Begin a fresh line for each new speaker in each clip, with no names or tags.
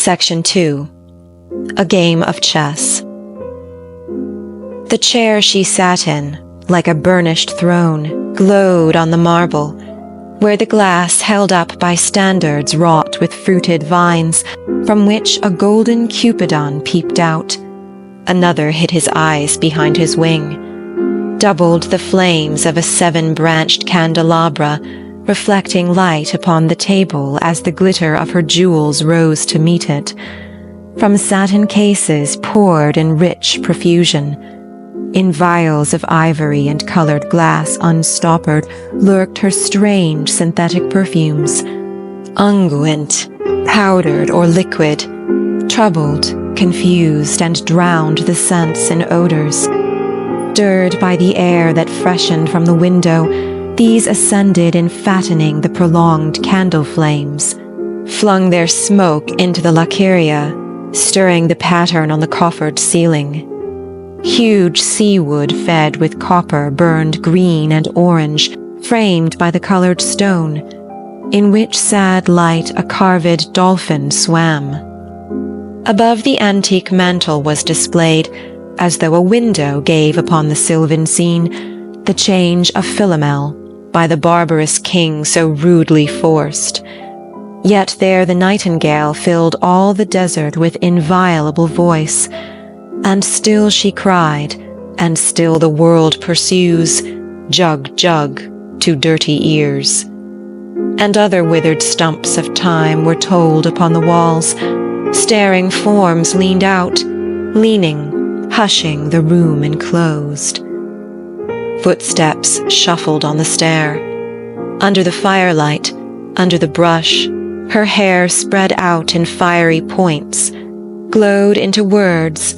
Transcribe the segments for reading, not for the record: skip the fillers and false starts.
Section 2. A Game of Chess. The chair she sat in, like a burnished throne, glowed on the marble, where the glass held up by standards wrought with fruited vines, from which a golden cupidon peeped out. Another hid his eyes behind his wing, doubled the flames of a 7-branched candelabra, reflecting light upon the table as the glitter of her jewels rose to meet it. From satin cases poured in rich profusion. In vials of ivory and colored glass unstoppered lurked her strange synthetic perfumes. Unguent, powdered or liquid, troubled, confused, and drowned the scents and odors. Stirred by the air that freshened from the window, these ascended in fattening the prolonged candle flames, flung their smoke into the lacqueria, stirring the pattern on the coffered ceiling. Huge seawood fed with copper burned green and orange, framed by the colored stone, in which sad light a carved dolphin swam. Above the antique mantel was displayed, as though a window gave upon the sylvan scene, the change of Philomel, by the barbarous king so rudely forced. Yet there the nightingale filled all the desert with inviolable voice, and still she cried, and still the world pursues, jug, jug, to dirty ears. And other withered stumps of time were told upon the walls. Staring forms leaned out, leaning, hushing the room enclosed. Footsteps shuffled on the stair. Under the firelight, under the brush, her hair spread out in fiery points, glowed into words,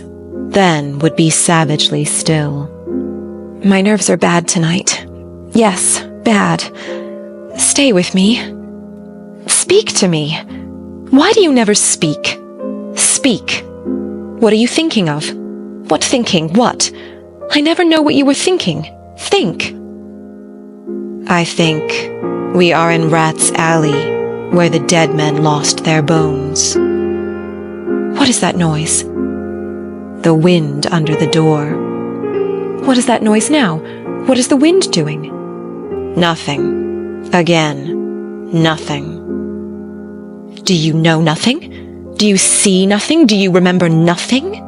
then would be savagely still. My nerves are bad tonight. Yes, bad. Stay with me. Speak to me. Why do you never speak? Speak. What are you thinking of? What thinking? What? I never know what you were thinking. Think. I think we are in Rat's Alley, where the dead men lost their bones. What is that noise? The wind under the door. What is that noise now? What is the wind doing? Nothing. Again, nothing. Do you know nothing? Do you see nothing? Do you remember nothing?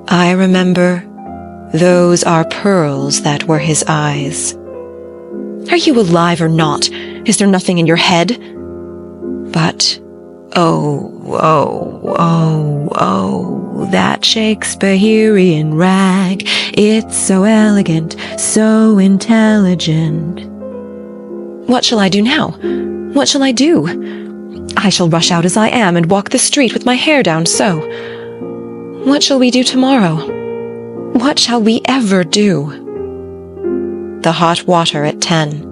I remember those are pearls that were his eyes. Are you alive or not? Is there nothing in your head? But, oh, that Shakespearean rag, it's so elegant, so intelligent. What shall I do now? What shall I do? I shall rush out as I am and walk the street with my hair down so. What shall we do tomorrow? What shall we ever do? The hot water at 10,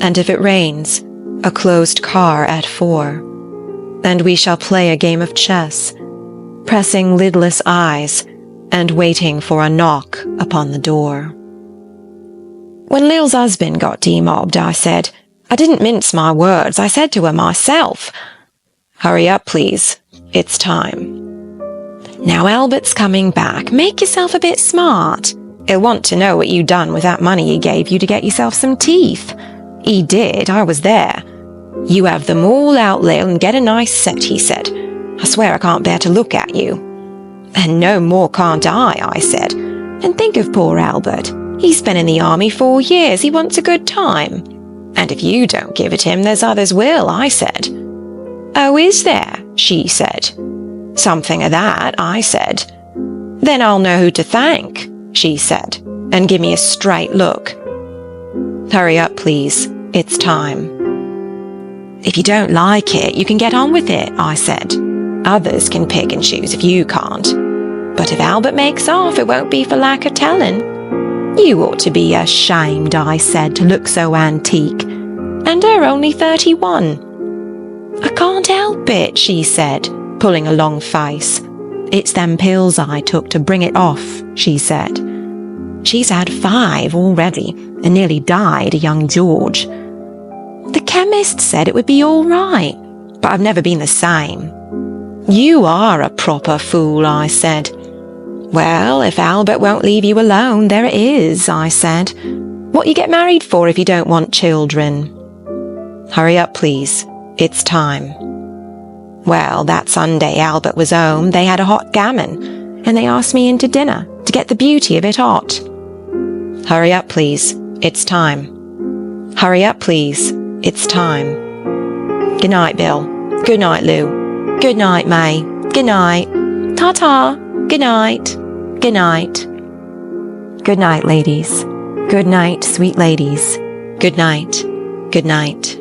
and if it rains, a closed car at 4, and we shall play a game of chess, pressing lidless eyes and waiting for a knock upon the door. When Lil's husband got demobbed, I said, I didn't mince my words, I said to her myself, hurry up, please, it's time. Now Albert's coming back, make yourself a bit smart. He'll want to know what you done with that money he gave you to get yourself some teeth. He did, I was there. You have them all out, Lil, and get a nice set, he said. I swear I can't bear to look at you. And no more can't I said. And think of poor Albert. He's been in the army 4 years, he wants a good time. And if you don't give it him, there's others will, I said. Oh, is there? She said. Something of that, I said. Then I'll know who to thank, she said, and give me a straight look. Hurry up, please, it's time. If you don't like it, you can get on with it, I said. Others can pick and choose if you can't. But if Albert makes off, it won't be for lack of telling. You ought to be ashamed, I said, to look so antique. And her only 31. I can't help it, she said, pulling a long face. It's them pills I took to bring it off, she said. She's had 5 already, and nearly died a young George. The chemist said it would be all right, but I've never been the same. You are a proper fool, I said. Well, if Albert won't leave you alone, there it is, I said. What you get married for if you don't want children? Hurry up, please. It's time. Well, that Sunday Albert was home, they had a hot gammon, and they asked me in to dinner to get the beauty of it hot. Hurry up, please. It's time. Hurry up, please. It's time. Good night, Bill. Good night, Lou. Good night, May. Good night. Ta-ta. Good night. Good night. Good night, ladies. Good night, sweet ladies. Good night. Good night.